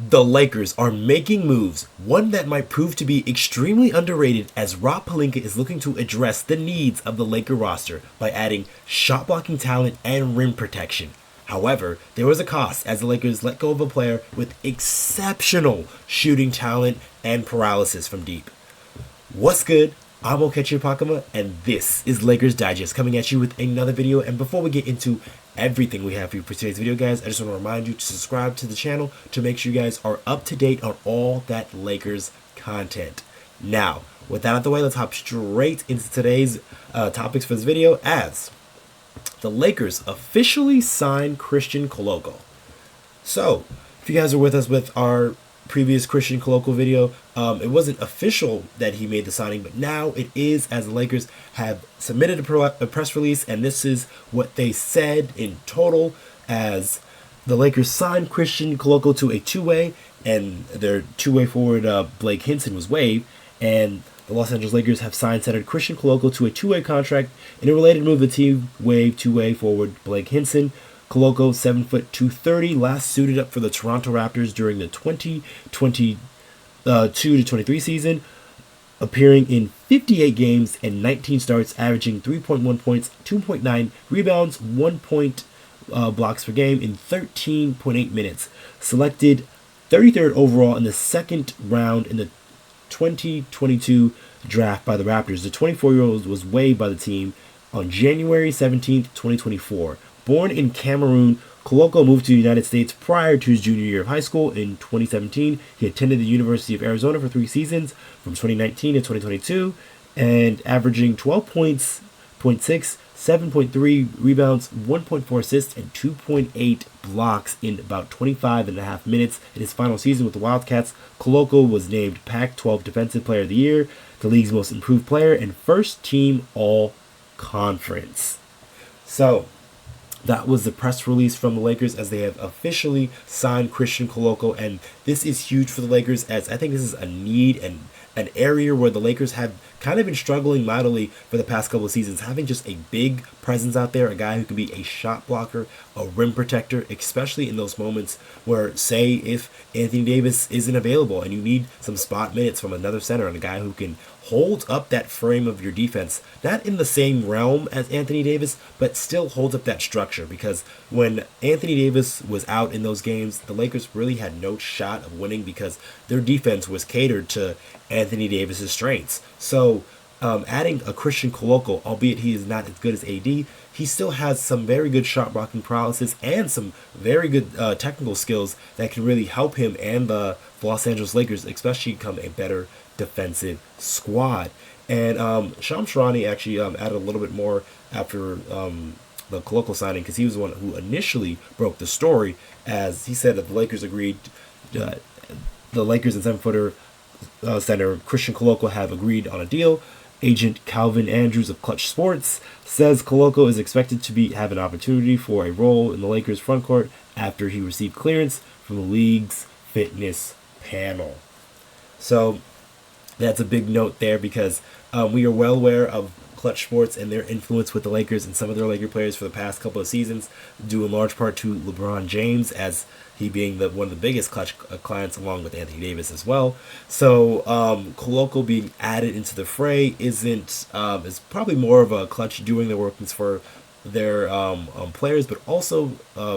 The Lakers are making moves, one that might prove to be extremely underrated as Pelinka is looking to address the needs of the Laker roster by adding shot blocking talent and rim protection. However, there was a cost as the Lakers let go of a player with exceptional shooting talent and paralysis from deep. What's good? I'm Okechi Apakama, and this is Lakers Digest coming at you with another video. And before we get into everything we have for you for today's video, guys, I just want to remind you to subscribe to the channel to make sure you guys are up to date on all that Lakers content. Now, with that out of the way, let's hop straight into today's topics for this video, as the Lakers officially signed Christian Koloko. So, if you guys are with us with our previous Christian Koloko video, it wasn't official that he made the signing, but now it is, as the Lakers have submitted a press release, and this is what they said in total, as the Lakers signed Christian Koloko to a two-way, and their two-way forward Blake Hinson was waived, and the Los Angeles Lakers have signed center Christian Koloko to a two-way contract. In a related move, the team waived two-way forward Blake Hinson. Koloko, 7'2", last suited up for the Toronto Raptors during the 2022-23 season, appearing in 58 games and 19 starts, averaging 3.1 points, 2.9 rebounds, 1 point blocks per game in 13.8 minutes. Selected 33rd overall in the second round in the 2022 draft by the Raptors, the 24-year-old was waived by the team on January 17th, 2024. Born in Cameroon, Koloko moved to the United States prior to his junior year of high school in 2017. He attended the University of Arizona for 3 seasons from 2019 to 2022, and averaging 12 points, 0.6, 7.3 rebounds, 1.4 assists, and 2.8 blocks in about 25.5 minutes in his final season with the Wildcats. Koloko was named Pac-12 Defensive Player of the Year, the league's most improved player, and first team All-Conference. So, that was the press release from the Lakers, as they have officially signed Christian Koloko, and this is huge for the Lakers, as I think this is a need and an area where the Lakers have kind of been struggling mightily for the past couple of seasons, having just a big presence out there, a guy who can be a shot blocker, a rim protector, especially in those moments where, say, if Anthony Davis isn't available and you need some spot minutes from another center, and a guy who can hold up that frame of your defense, not in the same realm as Anthony Davis, but still holds up that structure. Because when Anthony Davis was out in those games, the Lakers really had no shot of winning because their defense was catered to Anthony Davis's strengths. So adding a Christian Koloko, albeit he is not as good as AD, he still has some very good shot blocking paralysis and some very good technical skills that can really help him and the Los Angeles Lakers especially become a better defensive squad. And Shams Charania actually added a little bit more after the Koloko signing, because he was the one who initially broke the story, as he said that the Lakers agreed, the Lakers and 7-footer center Christian Koloko have agreed on a deal. Agent Calvin Andrews of Clutch Sports says Koloko is expected to have an opportunity for a role in the Lakers frontcourt after he received clearance from the league's fitness panel. So that's a big note there, because we are well aware of Clutch Sports and their influence with the Lakers and some of their Laker players for the past couple of seasons, due in large part to LeBron James, as he being one of the biggest Clutch clients, along with Anthony Davis as well. So Koloko being added into the fray is probably more of a Clutch doing their workings for their players, but also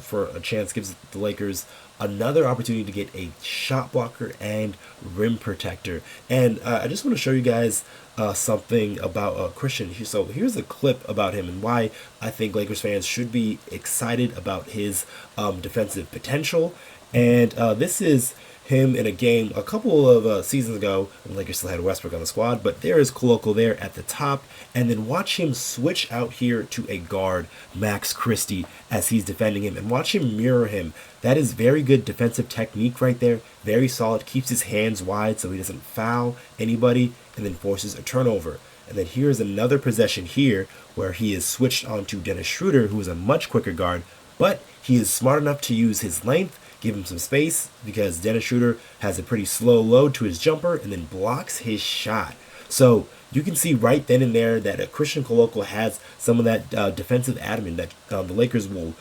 for a chance gives the Lakers another opportunity to get a shot blocker and rim protector. And I just want to show you guys something about Christian. So here's a clip about him and why I think Lakers fans should be excited about his defensive potential. And this is him in a game a couple of seasons ago when the Lakers still had Westbrook on the squad, but there is Koloko there at the top, and then watch him switch out here to a guard, Max Christie, as he's defending him, and watch him mirror him. That is very good defensive technique right there, very solid, keeps his hands wide so he doesn't foul anybody, and then forces a turnover. And then here's another possession here where he is switched onto Dennis Schroeder, who is a much quicker guard, but he is smart enough to use his length, give him some space, because Dennis Schroeder has a pretty slow load to his jumper and then blocks his shot. So you can see right then and there that Christian Koloko has some of that defensive admin that the Lakers will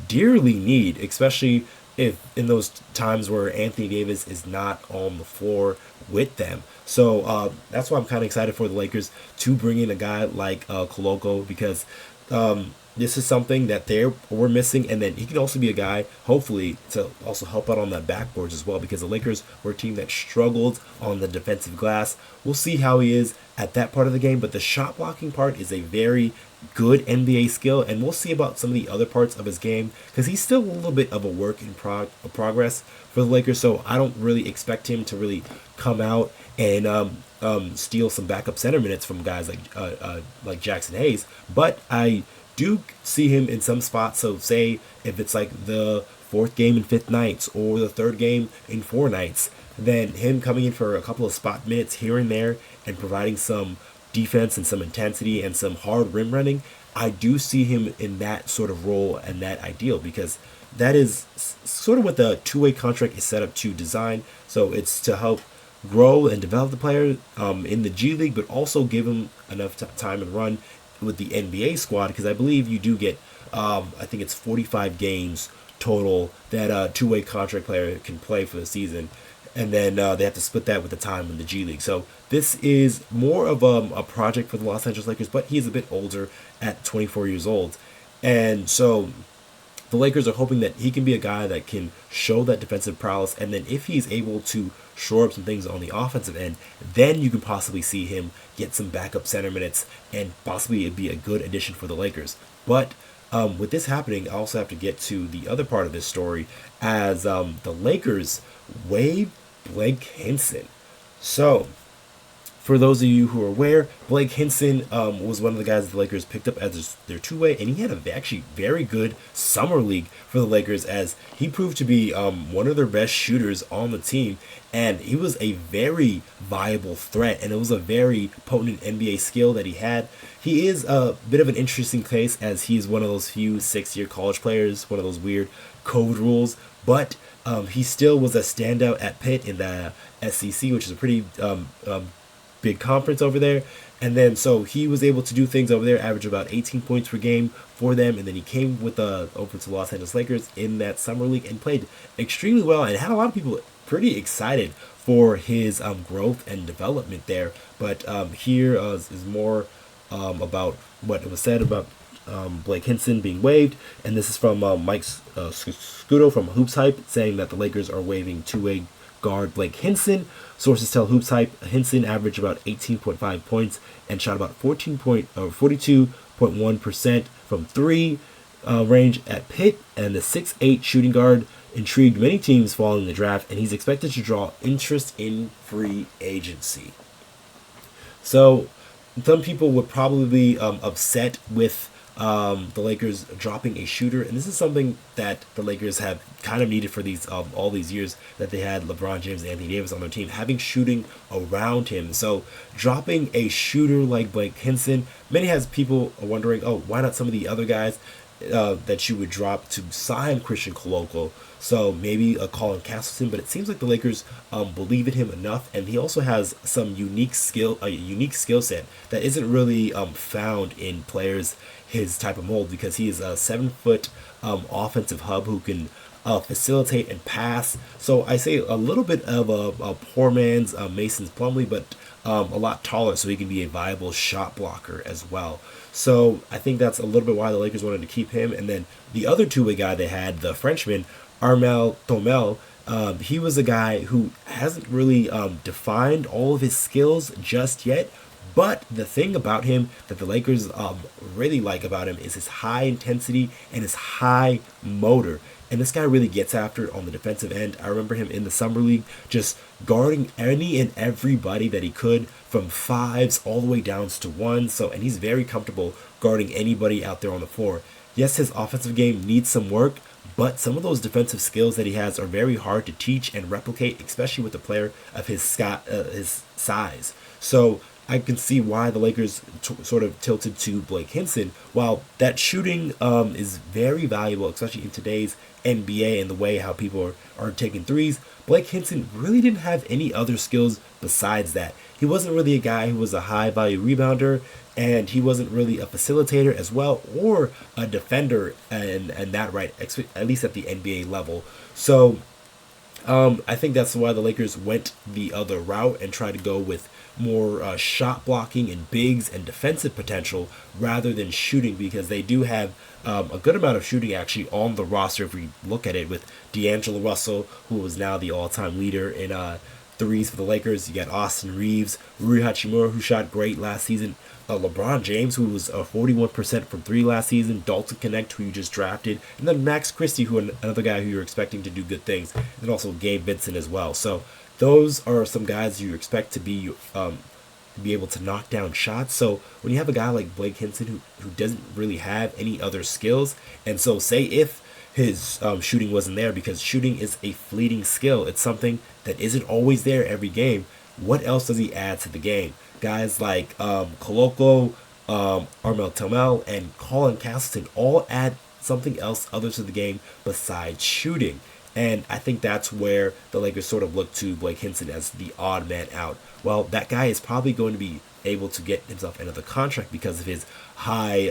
dearly need, especially if in those times where Anthony Davis is not on the floor with them. So that's why I'm kind of excited for the Lakers to bring in a guy like Koloko, because this is something that we're missing, and then he can also be a guy, hopefully, to also help out on that backboards as well, because the Lakers were a team that struggled on the defensive glass. We'll see how he is at that part of the game, but the shot blocking part is a very good NBA skill, and we'll see about some of the other parts of his game, because he's still a little bit of a work in progress for the Lakers. So I don't really expect him to really come out and steal some backup center minutes from guys like Jackson Hayes, but I do see him in some spots. So say if it's like the fourth game in 5 nights or the third game in 4 nights, then him coming in for a couple of spot minutes here and there and providing some defense and some intensity and some hard rim running, I do see him in that sort of role and that ideal, because that is sort of what the two-way contract is set up to design. So it's to help grow and develop the player in the G League, but also give him enough time and run with the NBA squad, because I believe you do get I think it's 45 games total that a two-way contract player can play for the season, and then they have to split that with the time in the G League. So this is more of a project for the Los Angeles Lakers, but he's a bit older at 24 years old, and so the Lakers are hoping that he can be a guy that can show that defensive prowess, and then if he's able to shore up some things on the offensive end, then you can possibly see him get some backup center minutes and possibly it'd be a good addition for the Lakers. But with this happening, I also have to get to the other part of this story, as the Lakers waive Blake Hinson. So for those of you who are aware, Blake Hinson was one of the guys that the Lakers picked up as their two-way, and he had a actually very good summer league for the Lakers, as he proved to be one of their best shooters on the team, and he was a very viable threat, and it was a very potent NBA skill that he had. He is a bit of an interesting case, as he is one of those few 6-year college players, one of those weird code rules, but he still was a standout at Pitt in the SEC, which is a pretty big conference over there. And then so he was able to do things over there, average about 18 points per game for them, and then he came with over to Los Angeles Lakers in that summer league and played extremely well and had a lot of people pretty excited for his growth and development there. But here is more about what was said about Blake Hinson being waived, and this is from Mike Scudo from Hoops Hype, saying that the Lakers are waiving two-way guard Blake Hinson. Sources tell Hoops Hype Hinson averaged about 18.5 points and shot about 42.1% from 3 range at Pitt, and the 6'8" shooting guard intrigued many teams following the draft, and he's expected to draw interest in free agency. So some people would probably be upset with the Lakers dropping a shooter, and this is something that the Lakers have kind of needed for these all these years that they had LeBron James and Anthony Davis on their team, having shooting around him. So dropping a shooter like Blake Hinson, many has people wondering, oh, why not some of the other guys that you would drop to sign Christian Koloko? So maybe a Colin Castleton, but it seems like the Lakers believe in him enough, and he also has some unique skill set that isn't really found in players his type of mold, because he is a 7-foot offensive hub who can facilitate and pass. So I say a little bit of a poor man's Mason's Plumlee, but a lot taller, so he can be a viable shot blocker as well. So I think that's a little bit why the Lakers wanted to keep him. And then the other two-way guy they had, the Frenchman, Armel Tomel, he was a guy who hasn't really defined all of his skills just yet. But the thing about him that the Lakers really like about him is his high intensity and his high motor. And this guy really gets after it on the defensive end. I remember him in the Summer League just guarding any and everybody that he could, from 5s all the way down to 1s. So, and he's very comfortable guarding anybody out there on the floor. Yes, his offensive game needs some work, but some of those defensive skills that he has are very hard to teach and replicate, especially with a player of his size. So I can see why the Lakers sort of tilted to Blake Hinson. While that shooting is very valuable, especially in today's NBA and the way how people are taking threes, Blake Hinson really didn't have any other skills besides that. He wasn't really a guy who was a high value rebounder, and he wasn't really a facilitator as well, or a defender, and that right, at least at the NBA level. So I think that's why the Lakers went the other route and tried to go with more shot blocking and bigs and defensive potential rather than shooting, because they do have a good amount of shooting actually on the roster if we look at it, with D'Angelo Russell, who is now the all-time leader in threes for the Lakers. You got Austin Reaves, Rui Hachimura, who shot great last season, LeBron James, who was 41% from three last season, Dalton Connect, who you just drafted, and then Max Christie, who another guy who you're expecting to do good things, and also Gabe Vincent as well. So those are some guys you expect to be able to knock down shots. So when you have a guy like Blake Hinson who doesn't really have any other skills, and so say if his shooting wasn't there, because shooting is a fleeting skill, it's something that isn't always there every game. What else does he add to the game? Guys like Koloko, Armel Tomel, and Colin Castleton all add something else other to the game besides shooting. And I think that's where the Lakers sort of look to Blake Hinson as the odd man out. Well, that guy is probably going to be able to get himself another contract because of his high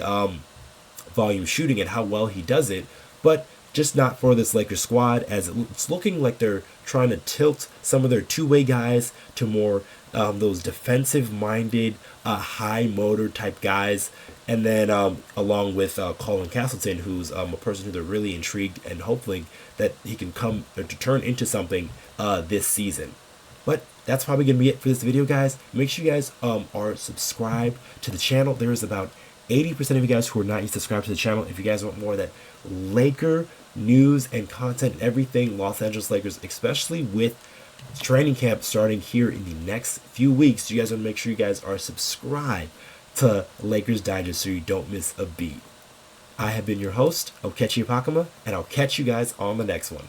volume shooting and how well he does it, but just not for this Lakers squad, as it's looking like they're trying to tilt some of their two-way guys to more those defensive-minded, high-motor type guys, and then along with Colin Castleton, who's a person who they're really intrigued and hoping that he can come to turn into something this season. But that's probably going to be it for this video, guys. Make sure you guys are subscribed to the channel. There is about 80% of you guys who are not yet subscribed to the channel. If you guys want more of that Laker news and content and everything Los Angeles Lakers, especially with training camp starting here in the next few weeks, you guys want to make sure you guys are subscribed to Lakers Digest so you don't miss a beat. I have been your host, Okechi Apakama, and I'll catch you guys on the next one.